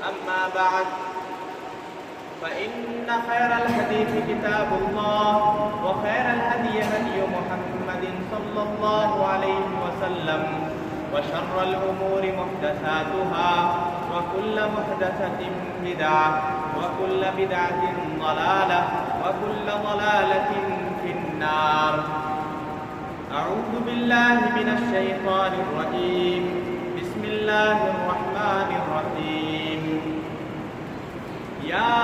أما بعد فإن خير الحديث كتاب الله وخير الهدي هدي محمد صلى الله عليه وسلم وشر الأمور محدثاتها وكل محدثة بدعة وكل بدعة ضلالة وكل ضلالة في النار. أعوذ بالله من الشيطان الرجيم. بسم الله الرحمن الرحيم. يا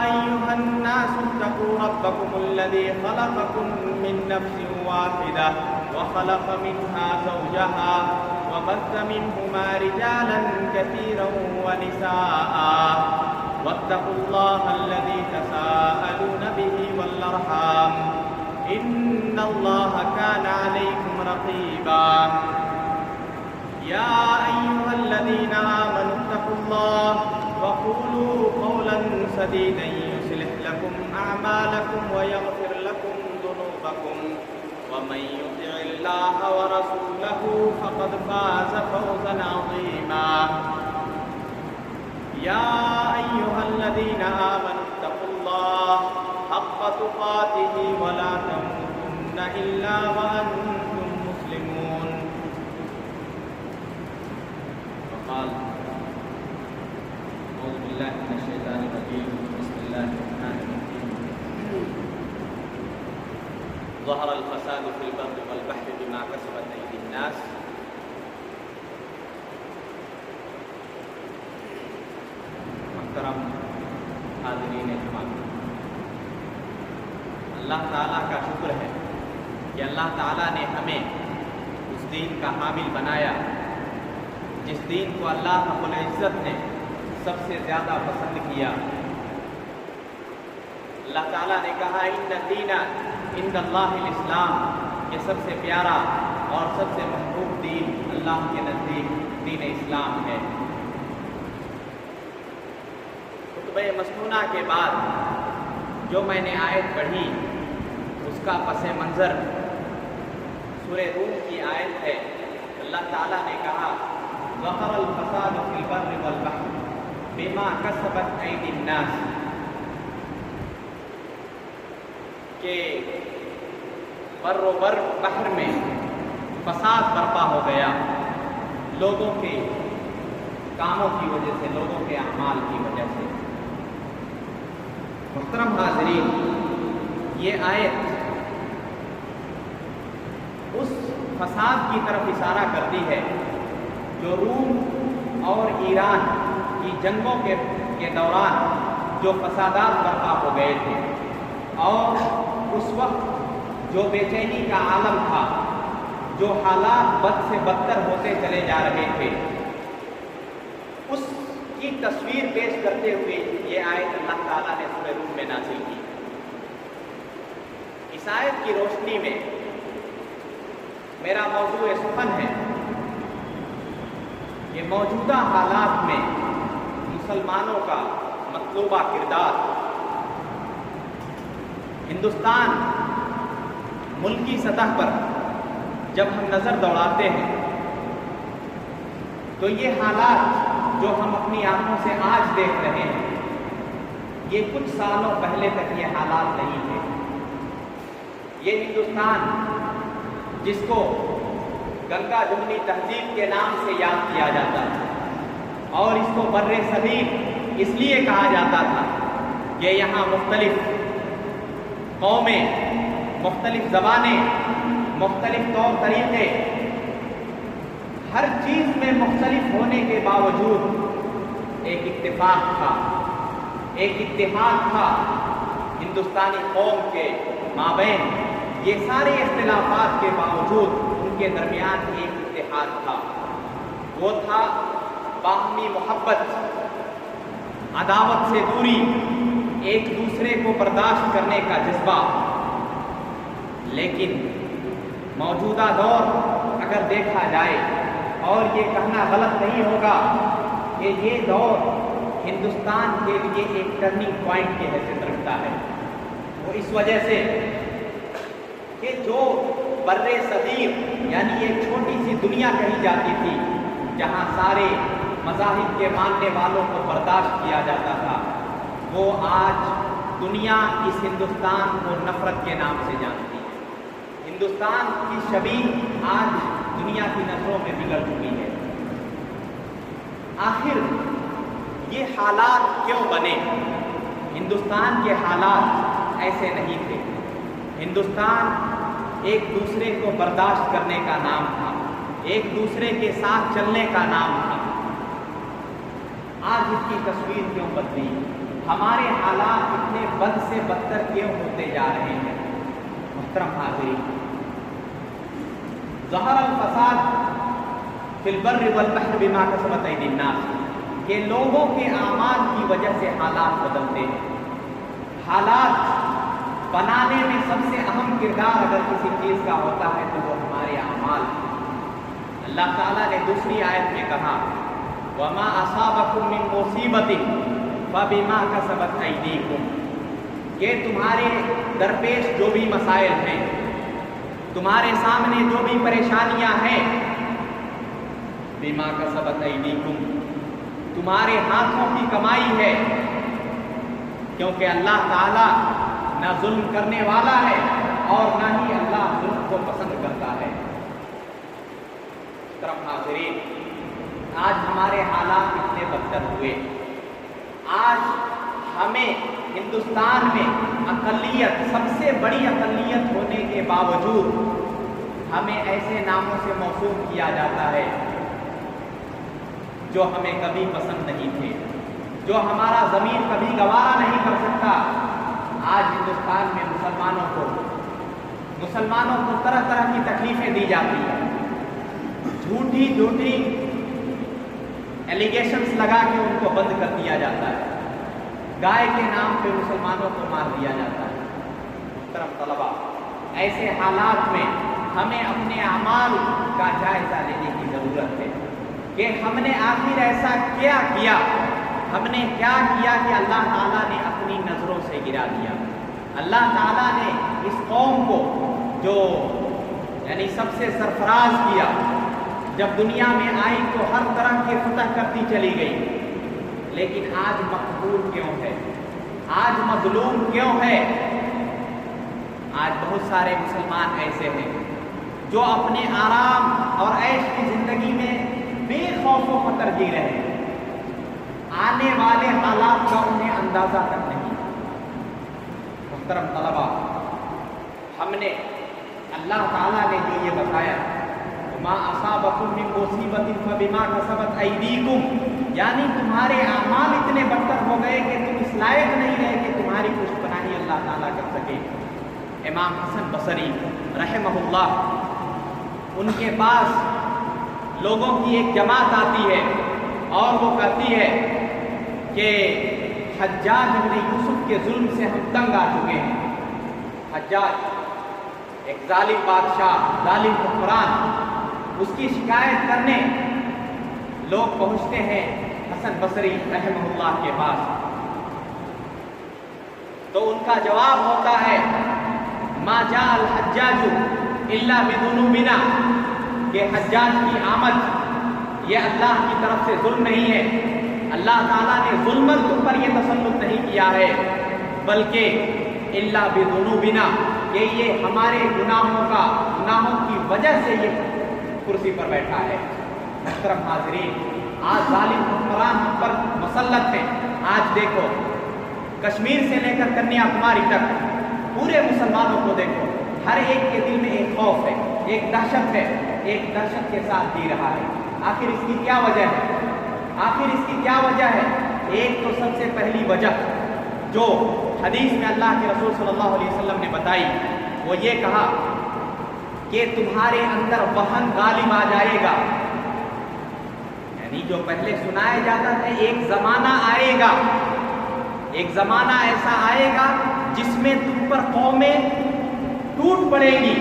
أيها الناس اتقوا ربكم الذي خلقكم من نفس واحدة وخلق منها زوجها وبث منهما رجالا كثيرا ونساء واتقوا الله الذي تساءلون به والأرحام إن الله كان عليكم رقيبا. يا أيها الذين آمنوا اتقوا الله وقولوا قولا سديدا يصلح لكم أعمالكم ويغفر لكم ذنوبكم ومن يطع الله ورسوله فقد فاز فوزا عظيما. يا أيها الذين آمنوا اتقوا الله حق تقاته ولا تموتن إلا وأنتم مسلمون. وقال أعوذ بالله من الشيطان الرجيم. بسم الله الرحمن الرحيم. ظهر الفساد في البر والبحر بما كسبت أيدي الناس. محترم حاضرین جماعت، اللہ تعالیٰ کا شکر ہے کہ اللہ تعالیٰ نے ہمیں اس دین کا حامل بنایا جس دین کو اللہ رب العزت نے سب سے زیادہ پسند کیا. اللہ تعالیٰ نے کہا ان الدین عند اللہ الاسلام، یہ سب سے پیارا اور سب سے محبوب دین اللہ کے نزدیک دین اسلام ہے. خطبہ مسنونہ کے بعد جو میں نے آیت پڑھی اس کا پس منظر سورہ روم کی آیت ہے. اللہ تعالیٰ نے کہا ظہر الفساد فی البر والبحر بما کسبت ایدی الناس، کہ بر و بحر میں فساد برپا ہو گیا لوگوں کے کاموں کی وجہ سے، لوگوں کے اعمال کی وجہ سے. محترم حاضرین، یہ آیت اس فساد کی طرف اشارہ کرتی ہے جو روم اور ایران کی جنگوں کے دوران جو فسادات برپا ہو گئے تھے، اور اس وقت جو بے چینی کا عالم تھا، جو حالات بد سے بدتر ہوتے چلے جا رہے تھے، اس کی تصویر پیش کرتے ہوئے یہ آیت اللہ تعالیٰ نے سورہ روم میں نازل کی. اس آیت کی روشنی میں میرا موضوع سخن ہے کہ موجودہ حالات میں مسلمانوں کا مطلوبہ کردار. ہندوستان ملکی سطح پر جب ہم نظر دوڑاتے ہیں تو یہ حالات جو ہم اپنی آنکھوں سے آج دیکھ رہے ہیں، یہ کچھ سالوں پہلے تک یہ حالات نہیں تھے. یہ ہندوستان جس کو گنگا جمنی تہذیب کے نام سے یاد کیا جاتا تھا، اور اس کو بر صغیر اس لیے کہا جاتا تھا کہ یہاں مختلف قومیں، مختلف زبانیں، مختلف طور طریقے، ہر چیز میں مختلف ہونے کے باوجود ایک اتفاق تھا، ایک اتحاد تھا ہندوستانی قوم کے مابین. یہ سارے اختلافات کے باوجود ان کے درمیان ایک اتحاد تھا، وہ تھا باہمی محبت، عداوت سے دوری، ایک دوسرے کو برداشت کرنے کا جذبہ. لیکن موجودہ دور اگر دیکھا جائے، اور یہ کہنا غلط نہیں ہوگا کہ یہ دور ہندوستان کے لیے ایک ٹرننگ پوائنٹ کی حیثیت رکھتا ہے. وہ اس وجہ سے کہ جو برِ صغیر یعنی ایک چھوٹی سی دنیا کہی جاتی تھی، جہاں سارے مذاہب کے ماننے والوں کو برداشت کیا جاتا تھا، وہ آج دنیا اس ہندوستان کو نفرت کے نام سے جانتی ہے۔ ہندوستان کی شبیہ آج دنیا کی نظروں میں بگڑ چکی ہے۔ آخر یہ حالات کیوں بنے؟ ہندوستان کے حالات ایسے نہیں تھے۔ ہندوستان ایک دوسرے کو برداشت کرنے کا نام تھا، ایک دوسرے کے ساتھ چلنے کا نام تھا۔ آج اس کی تصویر کیوں بدلی؟ ہمارے حالات اتنے بد سے بدتر کیوں ہوتے جا رہے ہیں؟ محترم حاضرین، ظہر الفساد فی البر والبحر بما کسبت ایدی الناس، کہ لوگوں کے اعمال کی وجہ سے حالات بدلتے ہیں۔ حالات بنانے میں سب سے اہم کردار اگر کسی چیز کا ہوتا ہے تو وہ ہمارے اعمال۔ اللہ تعالیٰ نے دوسری آیت میں کہا وَمَا أَصَابَكُم مِّن مُّصِيبَةٍ فَبِمَا كَسَبَتْ أَيْدِيكُمْ، کہ تمہارے درپیش جو بھی مسائل ہیں، تمہارے سامنے جو بھی پریشانیاں ہیں، بِمَا كَسَبَتْ أَيْدِيكُمْ، تمہارے ہاتھوں کی کمائی ہے، کیونکہ اللہ تعالیٰ نہ ظلم کرنے والا ہے اور نہ ہی اللہ ظلم کو پسند کرتا ہے۔ محترم حاضرین، آج ہمارے حالات اتنے بدتر ہوئے، آج ہمیں ہندوستان میں اقلیت، سب سے بڑی اقلیت ہونے کے باوجود ہمیں ایسے ناموں سے موسوم کیا جاتا ہے جو ہمیں کبھی پسند نہیں تھے، جو ہمارا ضمیر کبھی گوارا نہیں کر سکتا۔ آج ہندوستان میں مسلمانوں کو طرح طرح کی تکلیفیں دی جاتی ہیں، جھوٹی ایلیگیشنز لگا کے ان کو بند کر دیا جاتا ہے، گائے کے نام پہ مسلمانوں کو مار دیا جاتا ہے۔ محترم طلباء، ایسے حالات میں ہمیں اپنے اعمال کا جائزہ لینے کی ضرورت ہے کہ ہم نے آخر ایسا کیا کیا، ہم نے کیا کیا کہ اللہ تعالیٰ نے اپنی نظروں سے گرا دیا۔ اللہ تعالیٰ نے اس قوم کو جو یعنی سب سے سرفراز کیا، جب دنیا میں آئی تو ہر طرح کے فتح کرتی چلی گئی، لیکن آج مقبول کیوں ہے؟ آج مظلوم کیوں ہے؟ آج بہت سارے مسلمان ایسے ہیں جو اپنے آرام اور عیش کی زندگی میں بے خوف و خطر جی رہے ہیں، آنے والے حالات کا انہیں اندازہ تک نہیں۔ محترم طلباء، ہم نے اللہ تعالیٰ نے جو یہ بتایا ما اصابکم من مصیبت فبما کسبت ایدیکم، یعنی تمہارے اعمال اتنے بدتر ہو گئے کہ تم اس لائق نہیں رہے کہ تمہاری کچھ پناہی اللہ تعالیٰ کر سکے۔ امام حسن بصری رحمہ اللہ، ان کے پاس لوگوں کی ایک جماعت آتی ہے اور وہ کہتی ہے کہ حجاج ابن یوسف کے ظلم سے ہم تنگ آ چکے ہیں۔ حجاج ایک ظالم بادشاہ، ظالم حکمران، اس کی شکایت کرنے لوگ پہنچتے ہیں حسن بصری رحمہ اللہ کے پاس، تو ان کا جواب ہوتا ہے ما جاء الحجاج الا بذنوبنا، کہ حجاج کی آمد یہ اللہ کی طرف سے ظلم نہیں ہے، اللہ تعالیٰ نے ظلمت تم پر یہ تسلط نہیں کیا ہے، بلکہ الا بذنوبنا، کہ یہ ہمارے گناہوں کی وجہ سے یہ کرسی پر بیٹھا ہے۔ محترم حاضرین، آج ظالم حکمران ہم پر مسلط ہیں۔ آج دیکھو کشمیر سے لے کر کنیا کماری تک پورے مسلمانوں کو دیکھو، ہر ایک کے دل میں ایک خوف ہے، ایک دہشت ہے، ایک دہشت کے ساتھ جی رہا ہے۔ آخر اس کی کیا وجہ ہے؟ آخر اس کی کیا وجہ ہے؟ ایک تو سب سے پہلی وجہ جو حدیث میں اللہ کے رسول صلی اللہ علیہ وسلم نے بتائی، وہ یہ کہا کہ تمہارے اندر وہن غالب آ جائے گا، یعنی جو پہلے سنایا جاتا تھا ایک زمانہ آئے گا، ایک زمانہ ایسا آئے گا جس میں تم پر قومیں ٹوٹ پڑیں گی،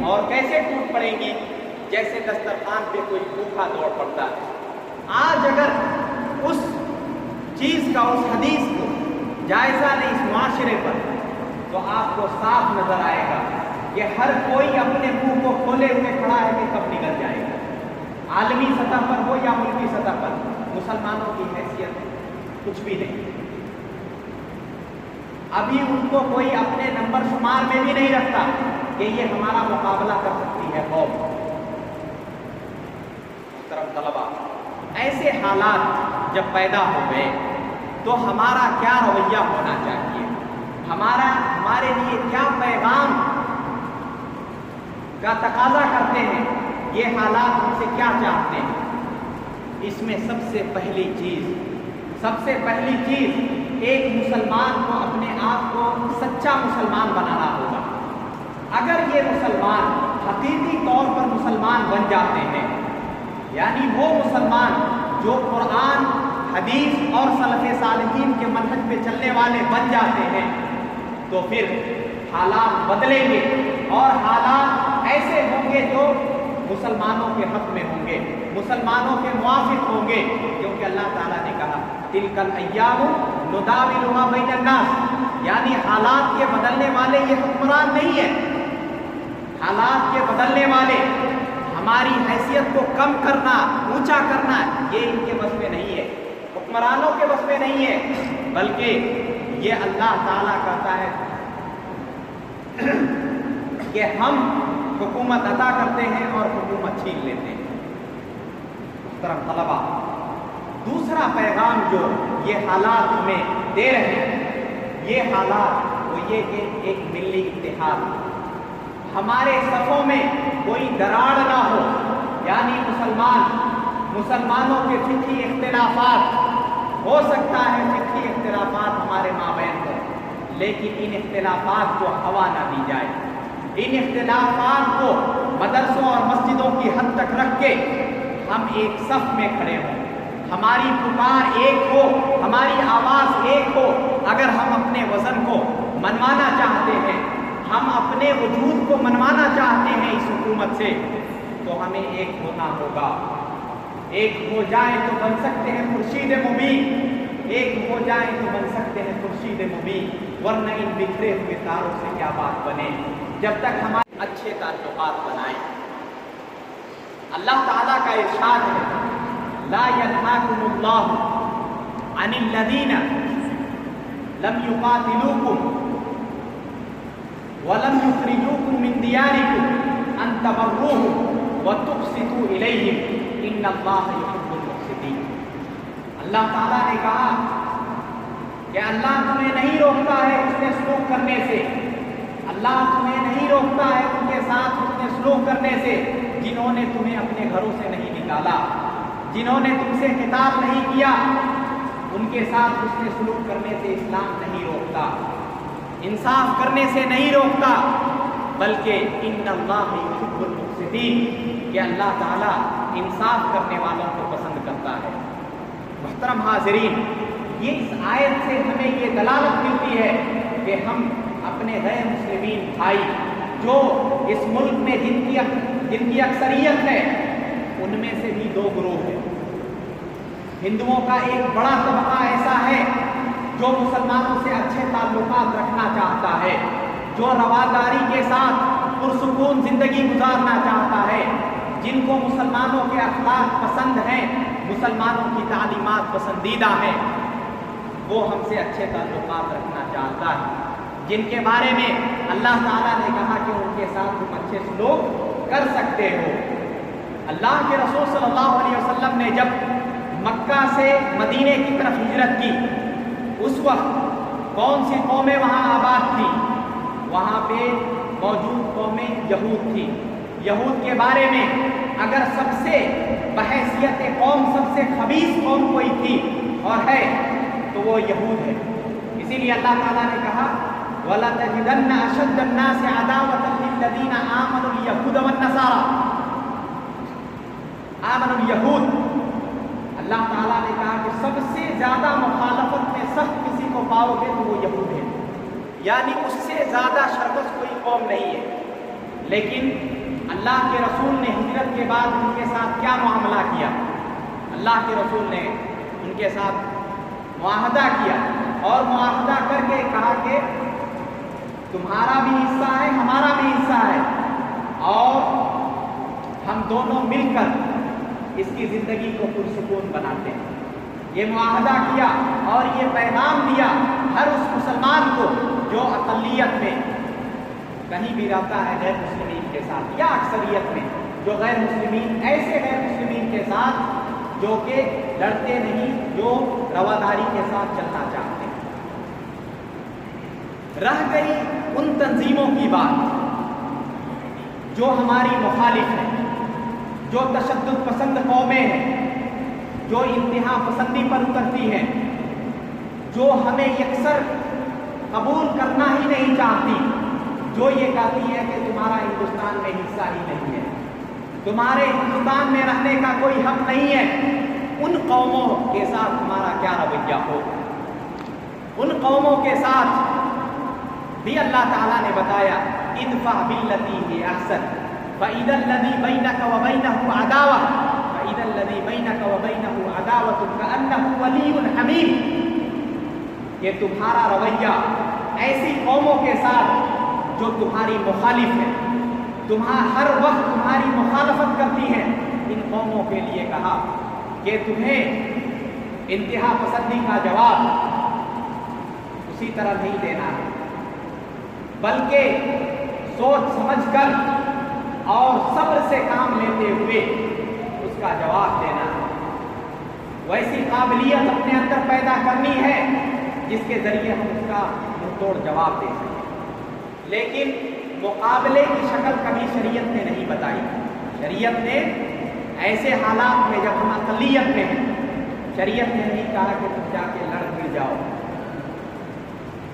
اور کیسے ٹوٹ پڑیں گی؟ جیسے دسترخوان پہ کوئی بھوکا دوڑ پڑتا ہے۔ آج اگر اس چیز کا، اس حدیث کو جائزہ لیں اس معاشرے پر، تو آپ کو صاف نظر آئے گا کہ ہر کوئی اپنے منہ کو کھولے ہوئے کھڑا ہے کہ کب نکل جائے گا، عالمی سطح پر ہو یا ملکی سطح پر۔ مسلمانوں کی حیثیت کچھ بھی نہیں. ابھی ان کو کوئی اپنے نمبر شمار میں بھی نہیں رکھتا کہ یہ ہمارا مقابلہ کر سکتی ہے قوم. محترم طلبا، ایسے حالات جب پیدا ہو گئے تو ہمارا کیا رویہ ہونا چاہیے، ہمارے لیے کیا پیغام کا تقاضا کرتے ہیں، یہ حالات ہم سے کیا چاہتے ہیں. اس میں سب سے پہلی چیز ایک مسلمان کو اپنے آپ کو سچا مسلمان بنانا ہوگا. اگر یہ مسلمان حقیقی طور پر مسلمان بن جاتے ہیں، یعنی وہ مسلمان جو قرآن، حدیث اور سلف صالحین کے منہج پہ چلنے والے بن جاتے ہیں، تو پھر حالات بدلیں گے اور حالات ایسے ہوں گے جو مسلمانوں کے حق میں ہوں گے، مسلمانوں کے موافق ہوں گے. کیونکہ اللہ تعالیٰ نے کہا تلک الایام نداولها بین الناس، یعنی حالات کے بدلنے والے یہ حکمران نہیں ہے. حالات کے بدلنے والے ہماری حیثیت کو کم کرنا، اونچا کرنا، یہ ان کے بس میں نہیں ہے، حکمرانوں کے بس میں نہیں ہے، بلکہ یہ اللہ تعالیٰ کہتا ہے کہ ہم حکومت عطا کرتے ہیں اور حکومت چھین لیتے ہیں. محترم طلبا، دوسرا پیغام جو یہ حالات ہمیں دے رہے ہیں، یہ حالات وہ یہ کہ ایک ملی اتحاد، ہمارے صفوں میں کوئی دراڑ نہ ہو. یعنی مسلمانوں کے فقہی اختلافات، ہو سکتا ہے فقہی اختلافات ہمارے مابین ہو، لیکن ان اختلافات کو ہوا نہ دی جائے. ان اختلافات کو مدرسوں اور مسجدوں کی حد تک رکھ کے ہم ایک صف میں کھڑے ہوں، ہماری پکار ایک ہو، ہماری آواز ایک ہو. اگر ہم اپنے وزن کو منوانا چاہتے ہیں، ہم اپنے وجود کو منوانا چاہتے ہیں اس حکومت سے، تو ہمیں ایک ہونا ہوگا. ایک ہو جائیں تو بن سکتے ہیں خورشید مبین، ایک ہو جائیں تو بن سکتے ہیں خورشید مبین، ورنہ ان بکھرے ہوئے تاروں سے کیا بات بنے. جب تک ہمارے اچھے تعلقات بنائیں. اللہ تعالیٰ کا ارشاد ہے لا ينهاكم الله عن الذين لم يقاتلوكم ولم يخرجوكم من دياركم ان تبروهم وتقسطوا اليهم ان الله يحب المقسطين. اللہ تعالیٰ نے کہا کہ اللہ تمہیں نہیں روکتا ہے اس نے سلوک کرنے سے، اللہ تمہیں نہیں روکتا ہے ان کے ساتھ اس نے سلوک کرنے سے جنہوں نے تمہیں اپنے گھروں سے نہیں نکالا، جنہوں نے تم سے خطاب نہیں کیا، ان کے ساتھ اس نے سلوک کرنے سے اسلام نہیں روکتا، انصاف کرنے سے نہیں روکتا، بلکہ ان اللہ یحب المقسطین، کہ اللہ تعالیٰ انصاف کرنے والوں کو پسند کرتا ہے. محترم حاضرین، یہ اس آیت سے ہمیں یہ دلالت ملتی ہے کہ ہم اپنے غیر مسلمین بھائی جو اس ملک میں جن کی اکثریت ہے، ان میں سے بھی دو گروہ ہیں. ہندوؤں کا ایک بڑا طبقہ ایسا ہے جو مسلمانوں سے اچھے تعلقات رکھنا چاہتا ہے، جو رواداری کے ساتھ پرسکون زندگی گزارنا چاہتا ہے، جن کو مسلمانوں کے اخلاق پسند ہیں، مسلمانوں کی تعلیمات پسندیدہ ہیں، وہ ہم سے اچھے تعلقات رکھنا چاہتا ہے، جن کے بارے میں اللہ تعالیٰ نے کہا کہ ان کے ساتھ تم اچھے سلوک کر سکتے ہو. اللہ کے رسول صلی اللہ علیہ وسلم نے جب مکہ سے مدینے کی طرف ہجرت کی، اس وقت کون سی قومیں وہاں آباد تھی؟ وہاں پہ موجود قومیں یہود تھی. یہود کے بارے میں اگر سب سے بحیثیت قوم سب سے خبیث قوم کوئی تھی اور ہے تو وہ یہود ہے. اسی لیے اللہ تعالیٰ نے کہا وَلَتَجِدَنَّ أَشَدَّ النَّاسِ عَدَاوَةً لِلَّذِينَ آمَنُوا الْيَهُودَ وَالنَّصَارَى. آمنوا اليہود، اللہ تعالیٰ نے کہا کہ سب سے زیادہ مخالفت میں سخت کسی کو پاؤ گے تو وہ یہود ہے، یعنی اس سے زیادہ شرکس کوئی قوم نہیں ہے. لیکن اللہ کے رسول نے ہجرت کے بعد ان کے ساتھ کیا معاملہ کیا؟ اللہ کے رسول نے ان کے ساتھ معاہدہ کیا اور معاہدہ کر کے کہا کہ تمہارا بھی حصہ ہے، ہمارا بھی حصہ ہے، اور ہم دونوں مل کر اس کی زندگی کو پرسکون بناتے ہیں. یہ معاہدہ کیا اور یہ پیغام دیا ہر اس مسلمان کو جو اقلیت میں کہیں بھی رہتا ہے غیر مسلمین کے ساتھ، یا اکثریت میں جو غیر مسلمین، ایسے غیر مسلمین کے ساتھ جو کہ لڑتے نہیں، جو رواداری کے ساتھ چلنا چاہتے ہیں۔ رہ گئی ان تنظیموں کی بات جو ہماری مخالف ہیں، جو تشدد پسند قومیں ہیں، جو انتہا پسندی پر اترتی ہیں، جو ہمیں یکسر قبول کرنا ہی نہیں چاہتی، جو یہ کہتی ہے کہ تمہارا ہندوستان میں حصہ ہی نہیں ہے، تمہارے ہندوستان میں رہنے کا کوئی حق نہیں ہے، ان قوموں کے ساتھ ہمارا کیا رویہ ہو؟ ان قوموں کے ساتھ بھی اللہ تعالیٰ نے بتایا ادفع باللتی ہی احسن فاذا الذی بینک وبینہ عداوہ فاذا الذی بینک وبینہ عداوۃ کأنہ ولی حمیم۔ یہ تمہارا رویہ ایسی قوموں کے ساتھ جو تمہاری مخالف ہے، ہر وقت تمہاری مخالفت کرتی ہے، ان قوموں کے لیے کہا کہ تمہیں انتہا پسندی کا جواب اسی طرح نہیں دینا ہے، بلکہ سوچ سمجھ کر اور صبر سے کام لیتے ہوئے اس کا جواب دینا ہے۔ ویسی قابلیت اپنے اندر پیدا کرنی ہے جس کے ذریعے ہم اس کا منہ توڑ جواب دے سکیں، لیکن مقابلے کی شکل کبھی شریعت نے نہیں بتائی۔ شریعت نے ایسے حالات میں جب ہم اقلیت میں ہیں، شریعت نے نہیں کہا کہ تم جا کے لڑ گر جاؤ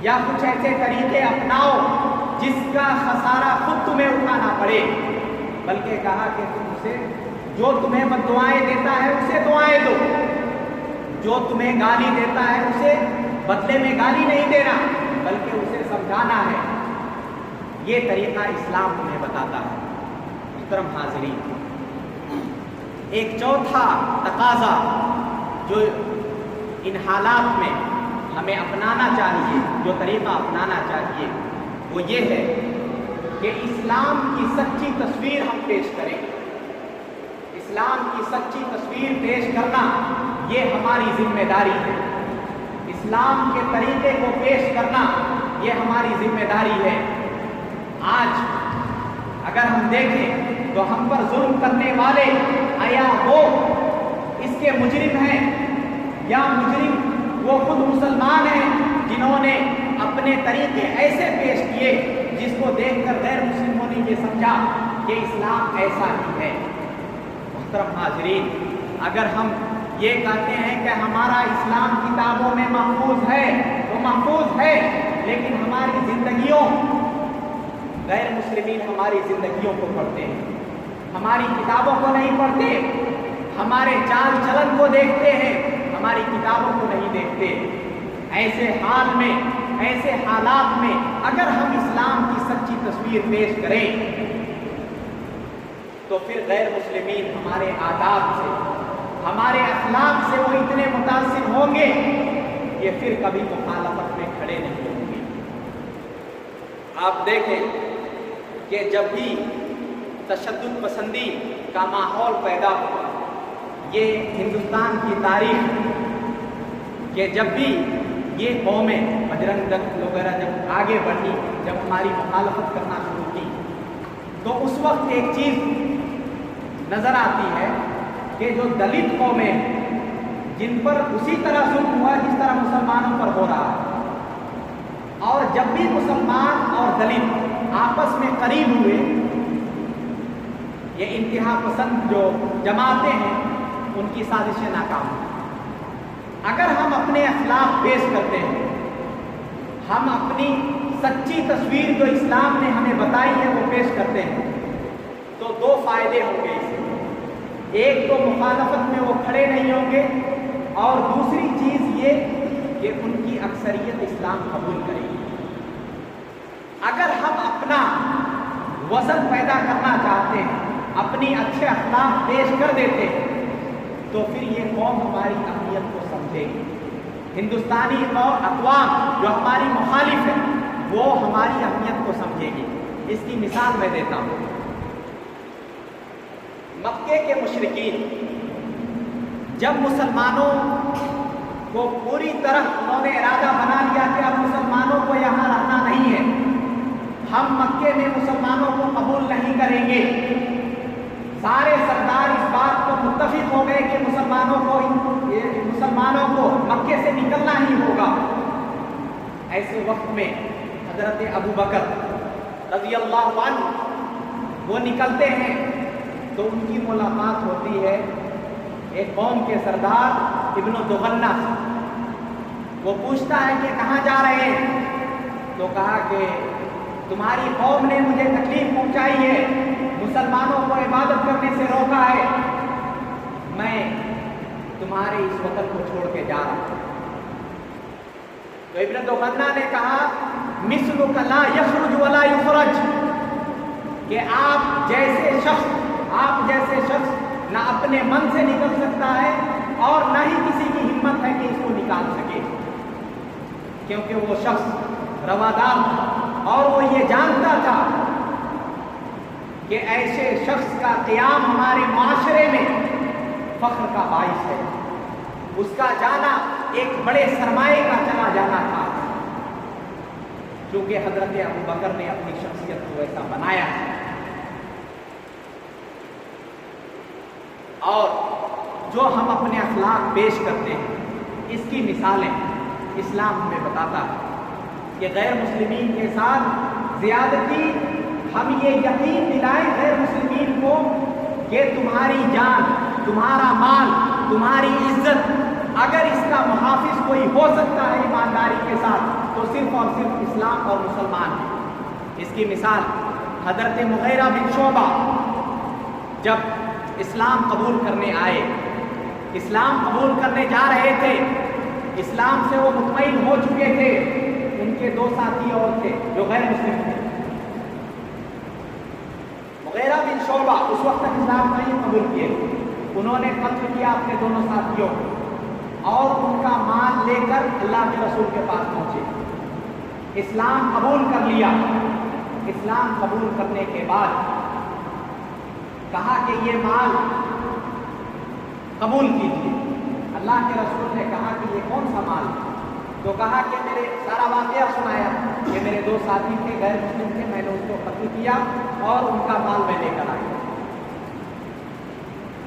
یا کچھ ایسے طریقے اپناؤ جس کا خسارہ خود تمہیں اٹھانا پڑے، بلکہ کہا کہ تم اسے جو تمہیں بددعائیں دیتا ہے اسے دعائیں دو، جو تمہیں گالی دیتا ہے اسے بدلے میں گالی نہیں دینا بلکہ اسے سمجھانا ہے۔ یہ طریقہ اسلام تمہیں بتاتا ہے۔ محترم حاضرین، ایک چوتھا تقاضا جو ان حالات میں ہمیں اپنانا چاہیے، جو طریقہ اپنانا چاہیے، وہ یہ ہے کہ اسلام کی سچی تصویر ہم پیش کریں۔ اسلام کی سچی تصویر پیش کرنا یہ ہماری ذمہ داری ہے۔ اسلام کے طریقے کو پیش کرنا یہ ہماری ذمہ داری ہے۔ آج اگر ہم دیکھیں تو ہم پر ظلم کرنے والے یا وہ اس کے مجرم ہیں یا مجرم وہ خود مسلمان ہیں جنہوں نے اپنے طریقے ایسے پیش کیے جس کو دیکھ کر غیر مسلموں نے یہ سمجھا کہ اسلام ایسا ہی ہے۔ محترم حاضرین، اگر ہم یہ کہتے ہیں کہ ہمارا اسلام کتابوں میں محفوظ ہے تو محفوظ ہے، لیکن ہماری زندگیوں غیر مسلمین ہماری زندگیوں کو پڑھتے ہیں، ہماری کتابوں کو نہیں پڑھتے، ہمارے چال چلن کو دیکھتے ہیں، ہماری کتابوں کو نہیں دیکھتے۔ ایسے حال میں، ایسے حالات میں اگر ہم اسلام کی سچی تصویر پیش کریں تو پھر غیر مسلمین ہمارے آداب سے، ہمارے اخلاق سے وہ اتنے متاثر ہوں گے کہ پھر کبھی مخالفت میں کھڑے نہیں ہوں گے۔ آپ دیکھیں کہ جب بھی تشدد پسندی کا ماحول پیدا ہوا، یہ ہندوستان کی تاریخ کہ جب بھی یہ قومیں بجرنگ دل وغیرہ جب آگے بڑھی، جب ہماری مخالفت کرنا شروع کی، تو اس وقت ایک چیز نظر آتی ہے کہ جو دلت قومیں ہیں جن پر اسی طرح ظلم ہوا جس طرح مسلمانوں پر ہو رہا ہے، اور جب بھی مسلمان اور دلت آپس میں قریب ہوئے، یہ انتہا پسند جو جماعتیں ہیں ان کی سازشیں ناکام ہوئی۔ اگر ہم اپنے اخلاق پیش کرتے ہیں، ہم اپنی سچی تصویر جو اسلام نے ہمیں بتائی ہے وہ پیش کرتے ہیں، تو دو فائدے ہوں گے اس سے۔ ایک تو مخالفت میں وہ کھڑے نہیں ہوں گے، اور دوسری چیز یہ کہ ان کی اکثریت اسلام قبول کرے گی۔ اگر ہم اپنا وزن پیدا کرنا چاہتے ہیں، اپنی اچھے اخلاق پیش کر دیتے ہیں، تو پھر یہ قوم ہماری اہمیت کو سمجھے گی۔ ہندوستانی اقوام جو ہماری مخالف ہے وہ ہماری اہمیت کو سمجھے گی۔ اس کی مثال میں دیتا ہوں۔ مکے کے مشرکین جب مسلمانوں وہ پوری طرح انہوں نے ارادہ بنا لیا کہ اب مسلمانوں کو یہاں رہنا نہیں ہے، ہم مکے میں مسلمانوں کو قبول نہیں کریں گے۔ سارے سردار اس بات کو متفق ہو گئے کہ مسلمانوں کو مکے سے نکلنا ہی ہوگا۔ ایسے وقت میں حضرت ابو بکر رضی اللہ عنہ وہ نکلتے ہیں تو ان کی ملاقات ہوتی ہے ایک قوم کے سردار ابن دغنہ سے۔ وہ پوچھتا ہے کہ کہاں جا رہے ہیں؟ تو کہا کہ تمہاری قوم نے مجھے تکلیف پہنچائی ہے، مسلمانوں کو عبادت کرنے سے روکا ہے، میں تمہارے اس وطن کو چھوڑ کے جا رہا ہوں۔ تو ابن دغنہ نے کہا مثلک لا یخرج ولا یخرج، کہ آپ جیسے شخص نہ اپنے من سے نکل سکتا ہے اور نہ ہی کسی کی ہمت ہے کہ اس کو نکال سکے، کیونکہ وہ شخص روادار تھا اور وہ یہ جانتا تھا کہ ایسے شخص کا قیام ہمارے معاشرے میں فخر کا باعث ہے، اس کا جانا ایک بڑے سرمایے کا چلا جانا تھا، کیونکہ حضرت ابو بکر نے اپنی شخصیت کو ایسا بنایا ہے۔ اور جو ہم اپنے اخلاق پیش کرتے ہیں اس کی مثالیں اسلام ہمیں بتاتا ہے کہ غیر مسلمین کے ساتھ زیادتی، ہم یہ یقین دلائیں غیر مسلمین کو کہ تمہاری جان، تمہارا مال، تمہاری عزت، اگر اس کا محافظ کوئی ہو سکتا ہے ایمانداری کے ساتھ تو صرف اور صرف اسلام اور مسلمان ہے۔ اس کی مثال حضرت مغیرہ بن شعبہ جب اسلام قبول کرنے آئے، اسلام قبول کرنے جا رہے تھے، اسلام سے وہ مطمئن ہو چکے تھے، ان کے دو ساتھی اور تھے جو غیر مسلم تھے۔ مغیرہ بن شعبہ اس وقت تک اسلام نہیں قبول کیے، انہوں نے قتل کیا اپنے دونوں ساتھیوں اور ان کا مال لے کر اللہ کے رسول کے پاس پہنچے، اسلام قبول کر لیا۔ اسلام قبول کرنے کے بعد کہا کہ یہ مال قبول کیجیے۔ اللہ کے رسول نے کہا کہ یہ کون سا مال؟ تو کہا کہ میرے سارا واقعہ سنایا کہ میرے دو ساتھی تھے، غیر مسلم تھے، میں نے اس کو قتل کیا اور ان کا مال میں لے کر آیا۔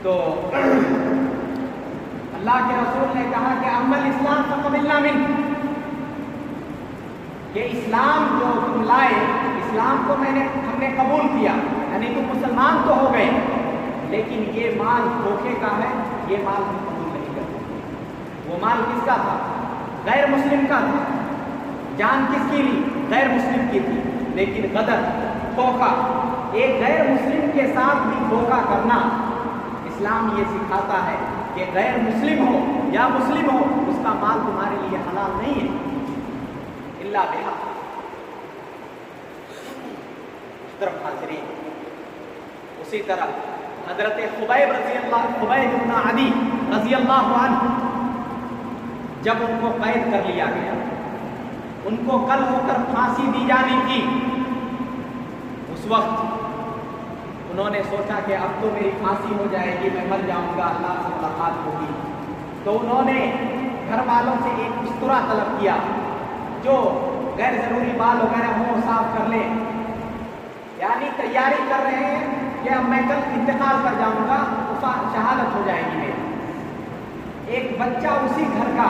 تو اللہ کے رسول نے کہا کہ اما الاسلام فقبلنا منہ، کہ اسلام جو تم لائے، اسلام کو ہم نے قبول کیا، یعنی تم مسلمان تو ہو گئے، لیکن یہ مال دھوکے کا ہے، یہ مال ہم قبول نہیں کرتے۔ وہ مال کس کا تھا؟ غیر مسلم کا تھا۔ جان کس کی لی؟ غیر مسلم کی تھی، لیکن غدر، دھوکا، ایک غیر مسلم کے ساتھ بھی دھوکا کرنا اسلام یہ سکھاتا ہے کہ غیر مسلم ہو یا مسلم ہو، اس کا مال تمہارے لیے حلال نہیں ہے الا بحق۔ محترم حاضرین، اسی طرح حضرت خبیب بن عدی رضی اللہ عنہ جب ان کو قید کر لیا گیا، ان کو کل ہو کر پھانسی دی جانی تھی، اس وقت انہوں نے سوچا کہ اب تو میری پھانسی ہو جائے گی، میں مر جاؤں گا، اللہ سے ملاقات ہوگی، تو انہوں نے گھر والوں سے ایک بسترا طلب کیا جو غیر ضروری بال وغیرہ ہوں صاف کر لے، یعنی تیاری کر رہے ہیں کہ اب میں کل انتقال کر جاؤں گا، شہادت ہو جائے گی میری۔ ایک بچہ اسی گھر کا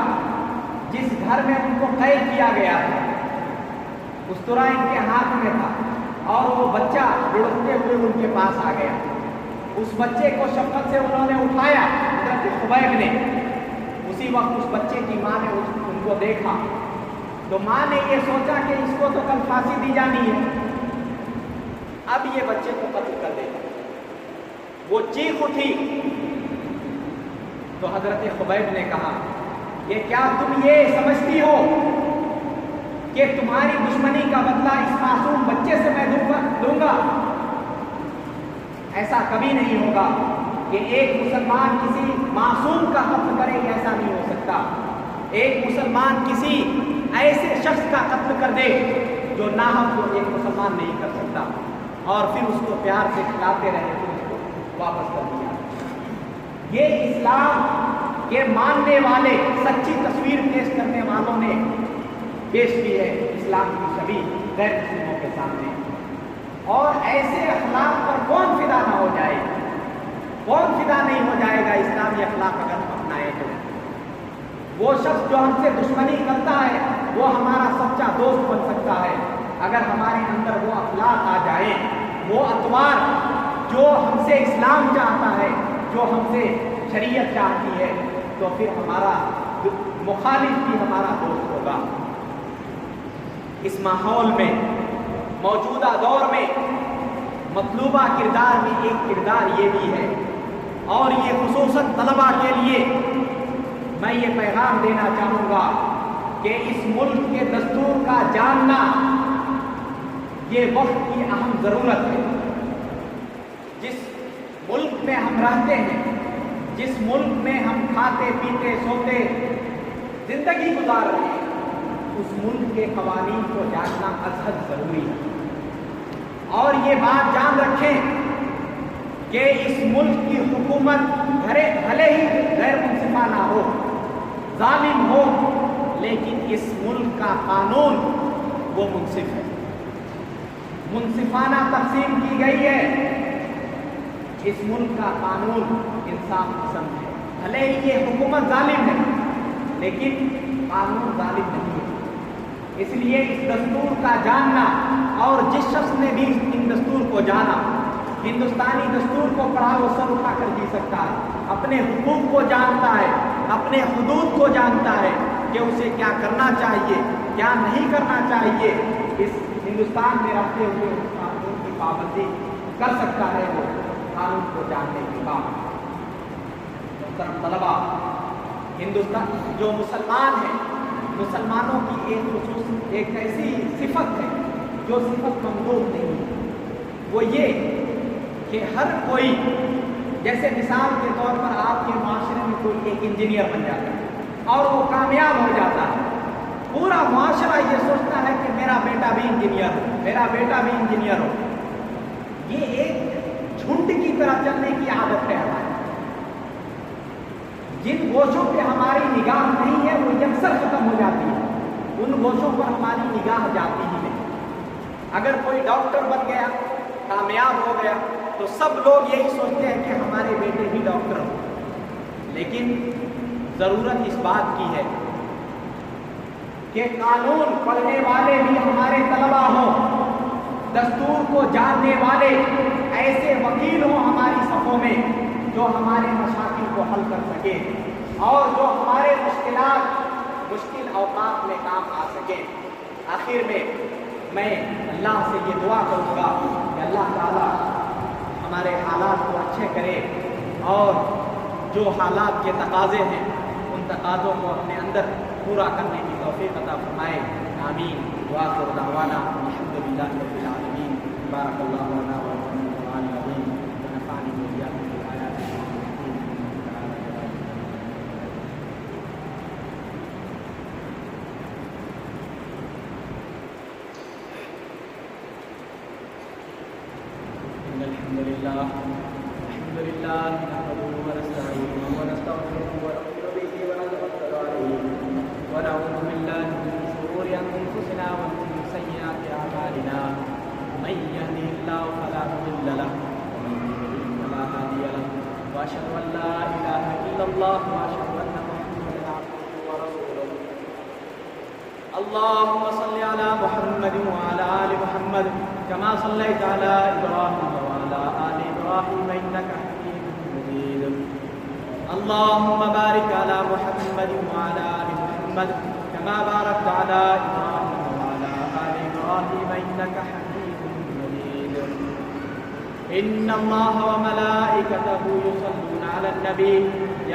جس گھر میں ان کو قید کیا گیا تھا، بسترا ان کے ہاتھ میں تھا اور وہ بچہ لڑکتے ہوئے ان کے پاس آ گیا۔ اس بچے کو شفقت سے انہوں نے اٹھایا حضرت خبیب نے۔ اسی وقت اس بچے کی ماں نے ان کو دیکھا تو ماں نے یہ سوچا کہ اس کو تو کل پھانسی دی جانی ہے، اب یہ بچے کو قتل کر دے گا۔ وہ چیخ اٹھی تو حضرت خبیب نے کہا کہ کیا تم یہ سمجھتی ہو کہ تمہاری دشمنی کا بدلہ اس معصوم بچے سے میں دوں گا؟ ایسا کبھی نہیں ہوگا کہ ایک مسلمان کسی معصوم کا قتل کرے، ایسا نہیں ہو سکتا۔ ایک مسلمان کسی ایسے شخص کا قتل کر دے جو ناحق کو ایک مسلمان نہیں کر سکتا، اور پھر اس کو پیار سے کھلاتے رہے، پھر اس کو واپس کر دیا۔ یہ اسلام کہ ماننے والے سچی تصویر پیش کرنے والوں نے پیش کی ہے اسلام کی چھوی غیر مسلموں کے سامنے. اور ایسے اخلاق پر کون فدا نہ ہو جائے, کون فدا نہیں ہو جائے گا اسلامی اخلاق اگر ہم اپنائیں تو. وہ شخص جو ہم سے دشمنی کرتا ہے وہ ہمارا سچا دوست بن سکتا ہے اگر ہمارے اندر وہ اخلاق آ جائے, وہ اطوار جو ہم سے اسلام چاہتا ہے, جو ہم سے شریعت چاہتی ہے, تو پھر ہمارا مخالف بھی ہمارا دوست ہوگا. اس ماحول میں موجودہ دور میں مطلوبہ کردار میں ایک کردار یہ بھی ہے, اور یہ خصوصاً طلباء کے لیے میں یہ پیغام دینا چاہوں گا کہ اس ملک کے دستور کا جاننا یہ وقت کی اہم ضرورت ہے. جس ملک میں ہم رہتے ہیں, جس ملک میں ہم کھاتے پیتے سوتے زندگی گزار رہے ہیں, اس ملک کے قوانین کو جاننا ازحد ضروری ہے. اور یہ بات جان رکھیں کہ اس ملک کی حکومت بھلے ہی غیر منصفانہ ہو, ظالم ہو, لیکن اس ملک کا قانون وہ منصف ہے, منصفانہ تقسیم کی گئی ہے. اس ملک کا قانون انصاف پسند ہے. بھلے ہی یہ حکومت ظالم ہے لیکن قانون ظالم نہیں ہے. اس لیے اس دستور کا جاننا, اور جس شخص نے بھی ان دستور کو جانا, ہندوستانی دستور کو پڑھا وہ سر اٹھا کر جی سکتا ہے, اپنے حقوق کو جانتا ہے, اپنے حدود کو جانتا ہے کہ اسے کیا کرنا چاہیے, کیا نہیں کرنا چاہیے. اس ہندوستان میں رہتے ہوئے اس قانون کی پابندی کر سکتا ہے وہ قانون کو جاننے کے بعد. محترم طلباء, ہندوستان جو مسلمان ہیں, مسلمانوں کی ایک ایسی صفت ہے جو صفت ممدوح نہیں ہے. وہ یہ کہ ہر کوئی, جیسے مثال کے طور پر آپ کے معاشرے میں کوئی ایک انجینئر بن جاتا ہے اور وہ کامیاب ہو جاتا ہے, پورا معاشرہ یہ سوچتا ہے کہ میرا بیٹا بھی انجینئر ہو, میرا بیٹا بھی انجینئر ہو. یہ ایک جھنڈ کی طرح چلنے کی عادت ہے ہماری. جن گوشوں پہ ہماری نگاہ نہیں ہے وہ یکسر ختم ہو جاتی ہے, ان گوشوں پر ہماری نگاہ جاتی ہی نہیں. اگر کوئی ڈاکٹر بن گیا, کامیاب ہو گیا, تو سب لوگ یہی سوچتے ہیں کہ ہمارے بیٹے بھی ڈاکٹر ہوں. لیکن ضرورت اس بات کی ہے کہ قانون پڑھنے والے بھی ہمارے طلباء ہوں, دستور کو جاننے والے ایسے وکیل ہوں ہماری صفوں میں جو ہمارے مشاکل کو حل کر سکے اور جو ہمارے مشکل اوقات میں کام آ سکے. آخر میں اللہ سے یہ دعا کروں گا کہ اللہ تعالیٰ ہمارے حالات کو اچھے کرے اور جو حالات کے تقاضے ہیں ان تقاضوں کو اپنے اندر پورا کرنے کی توفیق عطا فرمائے. آمین. وآخر دعوانا الحمد للہ رب العالمین. بارک اللہ لنا ولکم فی القرآن العظیم ونفعنی وإیاکم بالآیات الحمد لله نحمده ونستعينه ونستغفره ونؤمن به ونتوكل عليه ونعوذ بالله من شرور انفسنا ومن سيئات اعمالنا من يهده الله فلا مضل له ومن يضلل فلا هادي له واشهد ان لا اله الا الله واشهد ان محمدا عبده ورسوله. اللهم صل على محمد وعلى ال محمد كما صليت على ابراهيم وعلى ال ابراهيم انك حميد مجيد. اللهم بارك على محمد وعلى ال محمد كما باركت على ابراهيم وعلى ال ابراهيم انك حميد مجيد. ان الله وملائكته يصلون على النبي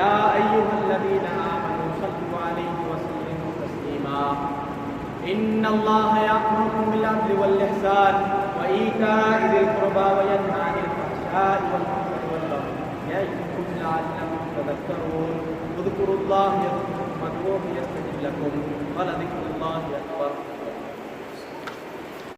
يا ايها الذين امنوا صلوا عليه وسلموا تسليما. ان الله يأمركم بالعدل والإحسان وإيتاء ذي القربى وينهى عن الفحشاء والمنكر والبغي يعظكم لعلكم تذكرون. اذكروا الله يذكركم وادعوه يستجب لكم ولذكر الله أكبر.